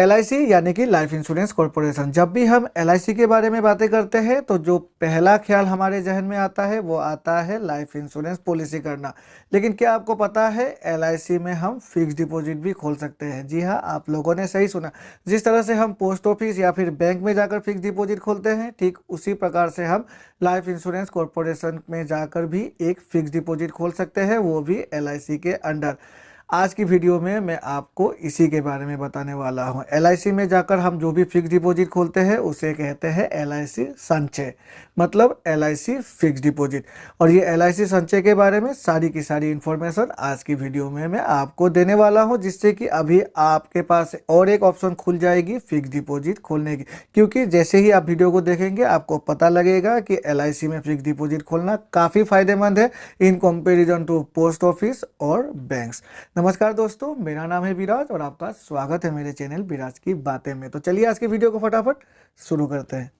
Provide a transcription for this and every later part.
LIC यानी कि life insurance corporation. जब भी हम LIC के बारे में बातें करते हैं तो जो पहला ख्याल हमारे जहन में आता है वो आता है लाइफ इंश्योरेंस पॉलिसी करना। लेकिन क्या आपको पता है LIC में हम फिक्स डिपॉजिट भी खोल सकते हैं? जी हाँ, आप लोगों ने सही सुना। जिस तरह से हम पोस्ट ऑफिस या फिर बैंक में जाकर फिक्स डिपॉजिट खोलते हैं, ठीक उसी प्रकार से हम लाइफ इंश्योरेंस कॉरपोरेशन में जाकर भी एक फिक्स डिपॉजिट खोल सकते हैं, वो भी LIC के अंडर। आज की वीडियो में मैं आपको इसी के बारे में बताने वाला हूं। LIC में जाकर हम जो भी फिक्स डिपॉजिट खोलते हैं उसे कहते हैं LIC संचय, मतलब LIC फिक्स डिपॉजिट। और ये LIC संचय के बारे में सारी की सारी इन्फॉर्मेशन आज की वीडियो में मैं आपको देने वाला हूं, जिससे कि अभी आपके पास और एक ऑप्शन खुल जाएगी फिक्स डिपॉजिट खोलने की। क्योंकि जैसे ही आप वीडियो को देखेंगे आपको पता लगेगा कि LIC में फिक्स डिपॉजिट खोलना काफ़ी फायदेमंद है in comparison to post office और बैंक्स। नमस्कार दोस्तों, मेरा नाम है विराज और आपका स्वागत है मेरे चैनल विराज की बातें में। तो चलिए आज के वीडियो को फटाफट शुरू करते हैं।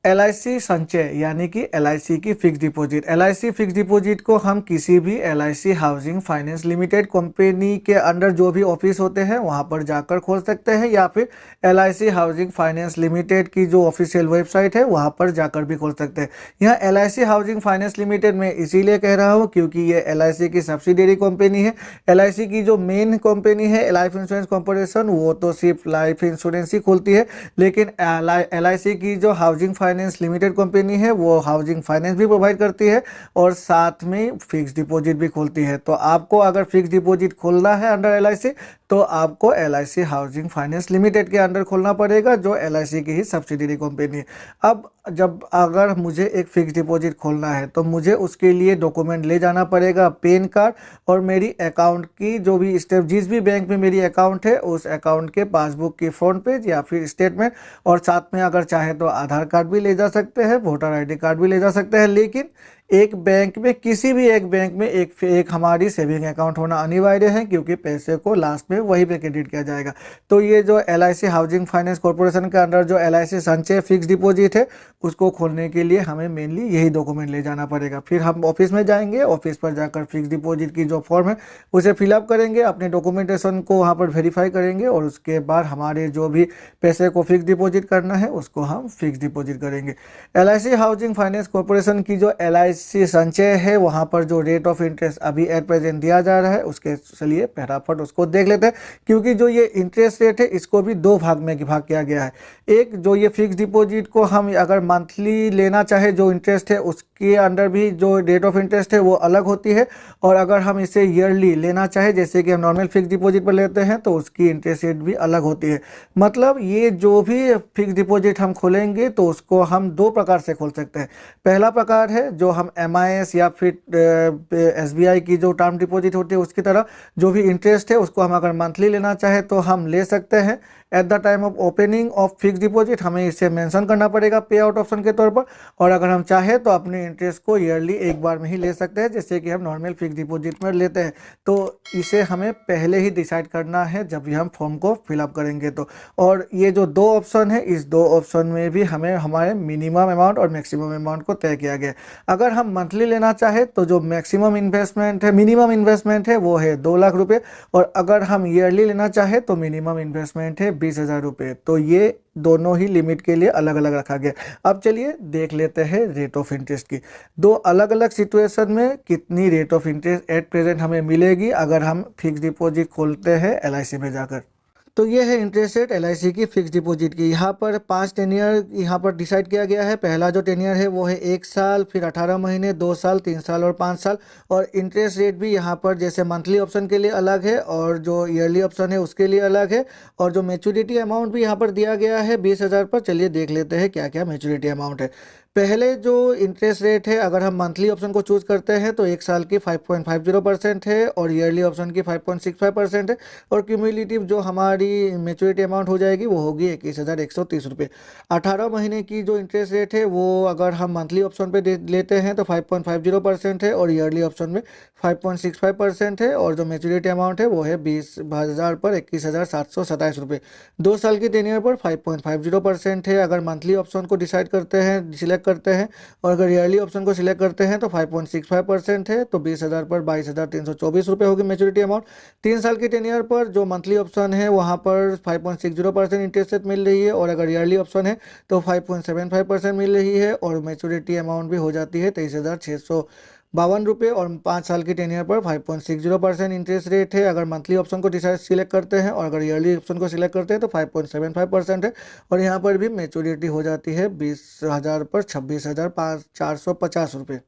LIC संचय यानी कि LIC की fix deposit. LIC fix deposit को हम किसी भी LIC housing finance limited company के अंडर जो भी ऑफिस होते हैं वहां पर जाकर खोल सकते हैं, या फिर LIC हाउसिंग फाइनेंस लिमिटेड की जो ऑफिशियल वेबसाइट है वहां पर जाकर भी खोल सकते हैं। यहाँ LIC हाउसिंग फाइनेंस लिमिटेड में इसीलिए कह रहा हूँ क्योंकि ये LIC की सब्सिडियरी कंपनी है। LIC की जो मेन कंपनी है लाइफ इंश्योरेंस कॉरपोरेशन, वो तो सिर्फ लाइफ इंश्योरेंस ही खोलती है, लेकिन LIC की जो हाउसिंग फाइनेंस लिमिटेड कंपनी है वो हाउसिंग फाइनेंस भी प्रोवाइड करती है और साथ में फिक्स डिपॉजिट भी खोलती है। तो आपको अगर फिक्स डिपॉजिट खोलना है अंडर LIC तो आपको LIC हाउसिंग फाइनेंस लिमिटेड के अंडर खोलना पड़ेगा, जो LIC की ही सब्सिडियरी कंपनी है। अब जब अगर मुझे एक फिक्स डिपॉजिट खोलना है तो मुझे उसके लिए डॉक्यूमेंट ले जाना पड़ेगा, पैन कार्ड और मेरी अकाउंट की जो भी स्टेप, जिस भी बैंक में मेरी अकाउंट है उस अकाउंट के पासबुक की फ्रंट पेज या फिर स्टेटमेंट, और साथ में अगर चाहे तो आधार कार्ड भी ले जा सकते हैं, वोटर ID कार्ड भी ले जा सकते हैं। लेकिन एक बैंक में, किसी भी एक बैंक में एक हमारी सेविंग अकाउंट होना अनिवार्य है, क्योंकि पैसे को लास्ट में वहीं पे क्रेडिट किया जाएगा। तो ये जो LIC हाउसिंग फाइनेंस कॉरपोरेशन के अंडर जो LIC संचय फिक्स डिपॉजिट है उसको खोलने के लिए हमें मेनली यही डॉक्यूमेंट ले जाना पड़ेगा। फिर हम ऑफिस में जाएंगे, ऑफिस पर जाकर फिक्स डिपॉजिट की जो फॉर्म है उसे फिलअप करेंगे, अपने डॉक्यूमेंटेशन को वहाँ पर वेरीफाई करेंगे और उसके बाद हमारे जो भी पैसे को फिक्स डिपॉजिट करना है उसको हम फिक्स डिपॉजिट करेंगे। LIC हाउसिंग फाइनेंस कॉरपोरेशन की जो LIC संचय है वहाँ पर जो रेट ऑफ इंटरेस्ट अभी एट प्रेजेंट दिया जा रहा है उसके चलिए फटाफट उसको देख लेते हैं। क्योंकि जो ये इंटरेस्ट रेट है इसको भी दो भाग में भाग किया गया है। एक, जो ये फिक्स डिपॉजिट को हम अगर मंथली लेना चाहे जो इंटरेस्ट है उसके अंडर भी जो रेट ऑफ इंटरेस्ट है वो अलग होती है, और अगर हम इसे ईयरली लेना चाहे जैसे कि हम नॉर्मल फिक्स डिपॉजिट पर लेते हैं तो उसकी इंटरेस्ट रेट भी अलग होती है। मतलब ये जो भी फिक्स डिपॉजिट हम खोलेंगे तो उसको हम दो प्रकार से खोल सकते हैं। पहला प्रकार है जो हम MIS या फिर SBI की जो टर्म डिपॉजिट होती है उसकी तरह जो भी इंटरेस्ट है उसको हम अगर मंथली लेना चाहे तो हम ले सकते हैं। At the time of opening of fix deposit हमें इसे मेंशन करना पड़ेगा पे आउट ऑप्शन के तौर पर, और अगर हम चाहे तो अपने इंटरेस्ट को ईयरली एक बार में ही ले सकते हैं, जैसे कि हम नॉर्मल फिक्स डिपॉजिट में लेते हैं। तो इसे हमें पहले ही डिसाइड करना है जब भी हम फॉर्म को फिलअप करेंगे तो। और ये जो दो ऑप्शन है इस दो ऑप्शन में भी हमें हमारे मिनिमम अमाउंट और मैक्सिमम अमाउंट को तय किया गया है। अगर हम मंथली लेना चाहे तो जो मैक्सिमम इन्वेस्टमेंट है, मिनिमम इन्वेस्टमेंट है वो है 2 लाख रुपये, और अगर हम ईयरली लेना चाहे तो मिनिमम इन्वेस्टमेंट है 20,000 रुपये। तो ये दोनों ही लिमिट के लिए अलग अलग रखा गया। अब चलिए देख लेते हैं रेट ऑफ इंटरेस्ट की। दो अलग अलग सिचुएशन में कितनी rate of interest at present हमें मिलेगी अगर हम फिक्स डिपॉजिट खोलते हैं LIC में जाकर। तो ये है इंटरेस्ट रेट LIC की फिक्स डिपॉजिट की। यहाँ पर 5 टेनियर यहाँ पर डिसाइड किया गया है। पहला जो टेनियर है वो है 1 साल, फिर 18 महीने, 2 साल, 3 साल और 5 साल। और इंटरेस्ट रेट भी यहाँ पर जैसे मंथली ऑप्शन के लिए अलग है और जो ईयरली ऑप्शन है उसके लिए अलग है, और जो मैच्योरिटी अमाउंट भी यहाँ पर दिया गया है 20,000 पर। चलिए देख लेते हैं क्या क्या मैच्योरिटी अमाउंट है। पहले जो इंटरेस्ट रेट है अगर हम मंथली ऑप्शन को चूज करते हैं तो 1 साल की 5.50% है और ईयरली ऑप्शन की 5.65% है, और क्यूमुलेटिव जो हमारी मैच्योरिटी अमाउंट हो जाएगी वो होगी 21,130 रुपये। 18 महीने की जो इंटरेस्ट रेट है वो अगर हम मंथली ऑप्शन पे लेते हैं तो 5.50% है और ईयरली ऑप्शन में 5.65% है, और जो मैच्योरिटी अमाउंट है वो है 20,000 पर 21,727 रुपये। 2 साल की टेन्योर पर 5.50% है। अगर मंथली ऑप्शन को डिसाइड करते हैं, सिलेक्ट सिलेक्ट करते हैं और अगर ईयरली ऑप्शन को सिलेक्ट करते हैं तो 5.65% है, तो 20,000 पर 22,324 रुपये होगी मेच्योरिटी अमाउंट। 3 साल की टेन्योर पर जो मंथली ऑप्शन है वहाँ पर 5.60% इंटरेस्ट रेट मिल रही है, और अगर ईयरली ऑप्शन है तो 5.75% मिल रही है, और मेच्योरिटी अमाउंट भी हो जाती है 23,652 रुपये, और 5 साल की टेन्योर पर 5.60% इंटरेस्ट रेट है अगर मंथली ऑप्शन को डिसाइड सिलेक्ट करते हैं, और अगर ईयरली ऑप्शन को सिलेक्ट करते हैं तो 5.75% है, और यहाँ पर भी मेच्योरिटी हो जाती है 20,000 पर 26,450 रुपये।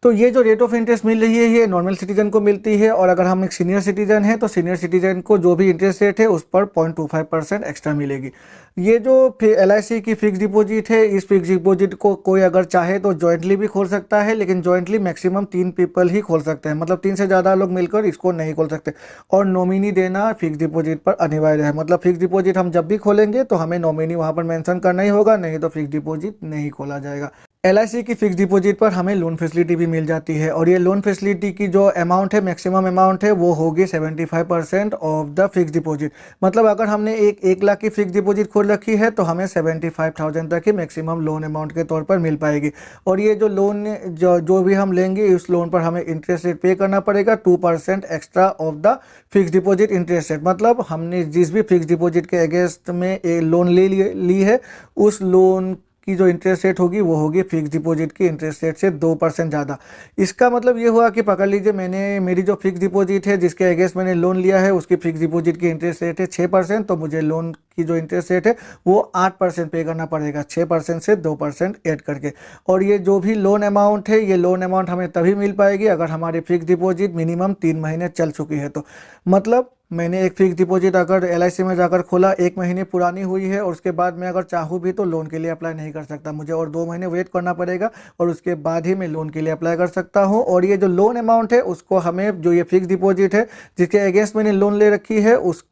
तो ये जो रेट ऑफ इंटरेस्ट मिल रही है ये नॉर्मल सिटीजन को मिलती है, और अगर हम एक सीनियर सिटीजन हैं तो सीनियर सिटीजन को जो भी इंटरेस्ट रेट है उस पर 0.25% एक्स्ट्रा मिलेगी। ये जो LIC की फिक्स डिपॉजिट है, इस फिक्स डिपॉजिट को कोई अगर चाहे तो जॉइंटली भी खोल सकता है, लेकिन जॉइंटली मैक्सिमम 3 पीपल ही खोल सकते हैं, मतलब 3 से ज़्यादा लोग मिलकर इसको नहीं खोल सकते। और नॉमिनी देना फिक्स डिपॉजिट पर अनिवार्य है, मतलब फिक्स डिपॉजिट हम जब भी खोलेंगे तो हमें नॉमिनी वहाँ पर मेंशन करना ही होगा, नहीं तो फिक्स डिपॉजिट नहीं खोला जाएगा। LIC की फिक्स डिपॉजिट पर हमें लोन फैसिलिटी भी मिल जाती है, और ये लोन फैसिलिटी की जो अमाउंट है, मैक्सिमम अमाउंट है, वो होगी 75% ऑफ द फिक्स डिपॉजिट। मतलब अगर हमने 1 लाख की फिक्स डिपॉजिट खोल रखी है तो हमें 75,000 तक की मैक्सिमम लोन अमाउंट के तौर पर मिल पाएगी। और ये जो लोन जो भी हम लेंगे उस लोन पर हमें इंटरेस्ट रेट पे करना पड़ेगा 2% extra off the fix deposit interest rate. मतलब हमने जिस भी फिक्स डिपॉजिट के अगेंस्ट में लोन ली है उस लोन की जो इंटरेस्ट रेट होगी वो होगी फिक्स डिपॉजिट की इंटरेस्ट रेट से 2% ज़्यादा। इसका मतलब ये हुआ कि पकड़ लीजिए मेरी जो फिक्स डिपॉजिट है जिसके अगेंस्ट मैंने लोन लिया है उसकी फिक्स डिपॉजिट की इंटरेस्ट रेट है 6%, तो मुझे लोन की जो इंटरेस्ट रेट है वो 8% पे करना पड़ेगा, 6% से 2% ऐड करके। और ये जो भी लोन अमाउंट है ये लोन अमाउंट हमें तभी मिल पाएगी अगर हमारी फिक्स डिपॉजिट मिनिमम 3 महीने चल चुकी है। तो मतलब मैंने एक फिक्स डिपॉजिट अगर LIC में जाकर खोला, 1 महीने पुरानी हुई है और उसके बाद मैं अगर चाहूँ भी तो लोन के लिए अप्लाई नहीं कर सकता, मुझे और 2 महीने वेट करना पड़ेगा और उसके बाद ही मैं लोन के लिए अप्लाई कर सकता हूँ। और ये जो लोन अमाउंट है उसको हमें जो ये फिक्स डिपॉजिट है जिसके अगेंस्ट मैंने लोन ले रखी है उसके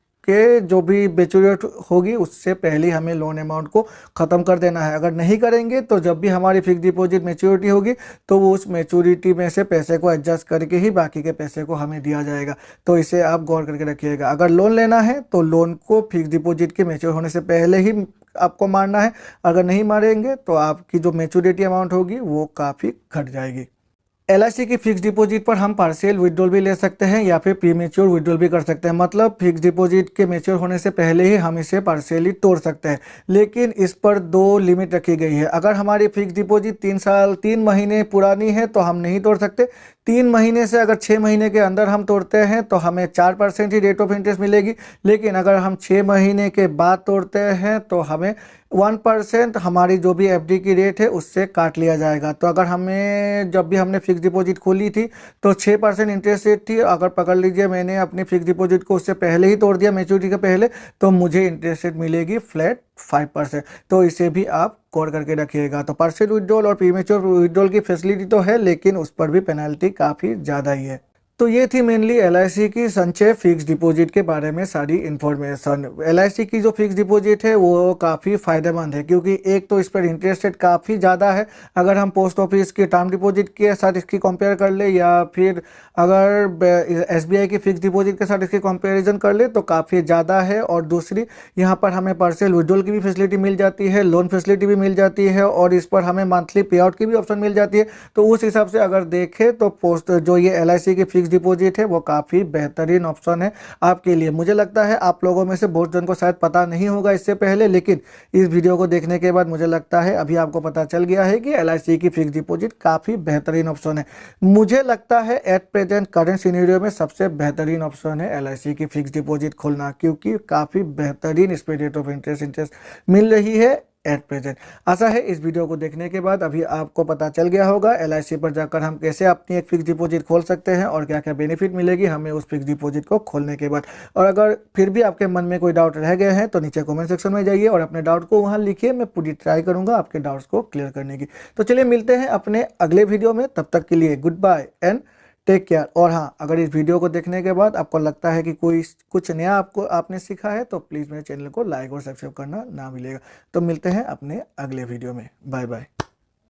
जो भी मैच्योरिटी होगी उससे पहले हमें लोन अमाउंट को ख़त्म कर देना है। अगर नहीं करेंगे तो जब भी हमारी फिक्स डिपॉजिट मैच्योरिटी होगी तो वो उस मैच्योरिटी में से पैसे को एडजस्ट करके ही बाकी के पैसे को हमें दिया जाएगा। तो इसे आप गौर करके रखिएगा। अगर लोन लेना है तो लोन को फिक्स डिपॉजिट के मैच्योर होने से पहले ही आपको मारना है, अगर नहीं मारेंगे तो आपकी जो मैच्योरिटी अमाउंट होगी वो काफ़ी घट जाएगी। LIC की फिक्स डिपॉजिट पर हम पार्शियल विड्रॉल भी ले सकते हैं या फिर प्री मैच्योर विड्रॉल भी कर सकते हैं, मतलब फिक्स डिपॉजिट के मैच्योर होने से पहले ही हम इसे पार्शियली तोड़ सकते हैं। लेकिन इस पर 2 लिमिट रखी गई है। अगर हमारी फिक्स डिपॉजिट 3 महीने पुरानी है तो हम नहीं तोड़ सकते। 3 महीने से अगर 6 महीने के अंदर हम तोड़ते हैं तो हमें 4% ही रेट ऑफ इंटरेस्ट मिलेगी, लेकिन अगर हम 6 महीने के बाद तोड़ते हैं तो हमें 1% हमारी जो भी FD की रेट है उससे काट लिया जाएगा। तो अगर हमें जब भी हमने फिक्स डिपॉजिट खोली थी तो 6% इंटरेस्ट रेट थी, अगर पकड़ लीजिए मैंने अपनी फिक्स डिपॉजिट को उससे पहले ही तोड़ दिया मैच्योरिटी के पहले, तो मुझे इंटरेस्ट रेट मिलेगी फ्लैट 5%। तो इसे भी आप गौर करके रखिएगा। तो पार्शियल विड्रॉल और प्रीमेच्योर विड्रॉल की फैसिलिटी तो है, लेकिन उस पर भी पेनल्टी काफ़ी ज़्यादा ही है। तो ये थी मेनली LIC की संचय फिक्स डिपॉजिट के बारे में सारी इन्फॉर्मेशन। LIC की जो फिक्स डिपॉजिट है वो काफ़ी फ़ायदेमंद है, क्योंकि एक तो इस पर इंटरेस्ट रेट काफ़ी ज़्यादा है। अगर हम पोस्ट ऑफिस की टर्म डिपॉजिट के साथ इसकी कंपेयर कर ले या फिर अगर SBI की फिक्स डिपॉजिट के साथ इसकी कंपेरिजन कर ले तो काफ़ी ज़्यादा है। और दूसरी यहाँ पर हमें पार्शियल विड्रॉल की भी फैसिलिटी मिल जाती है, लोन फैसिलिटी भी मिल जाती है, और इस पर हमें मंथली पे आउट की भी ऑप्शन मिल जाती है। तो उस हिसाब से अगर देखें तो जो ये LIC की फिक्स डिपॉजिट है वो काफ़ी बेहतरीन ऑप्शन है आपके लिए। मुझे लगता है आप लोगों में से बहुत जन को शायद पता नहीं होगा इससे पहले, लेकिन इस वीडियो को देखने के बाद मुझे लगता है अभी आपको पता चल गया है कि LIC की फिक्स डिपॉजिट काफ़ी बेहतरीन ऑप्शन है। मुझे लगता है एट प्रेजेंट करंट सिनेरियो में सबसे बेहतरीन ऑप्शन है LIC की फिक्स डिपॉजिट खोलना, क्योंकि काफ़ी बेहतरीन इस पे रेट ऑफ इंटरेस्ट मिल रही है एट प्रेजेंट। आशा है इस वीडियो को देखने के बाद अभी आपको पता चल गया होगा LIC पर जाकर हम कैसे अपनी एक फिक्स डिपॉजिट खोल सकते हैं और क्या क्या बेनिफिट मिलेगी हमें उस फिक्स डिपॉजिट को खोलने के बाद। और अगर फिर भी आपके मन में कोई डाउट रह गए हैं तो नीचे कमेंट सेक्शन में जाइए और अपने डाउट को वहाँ लिखिए, मैं पूरी ट्राई करूँगा आपके डाउट्स को क्लियर करने की। तो चलिए मिलते हैं अपने अगले वीडियो में, तब तक के लिए good bye and take care. और हाँ, अगर इस वीडियो को देखने के बाद आपको लगता है कि कुछ नया आपने सीखा है तो प्लीज़ मेरे चैनल को लाइक और सब्सक्राइब करना ना भूलिएगा। तो मिलते हैं अपने अगले वीडियो में। Bye bye.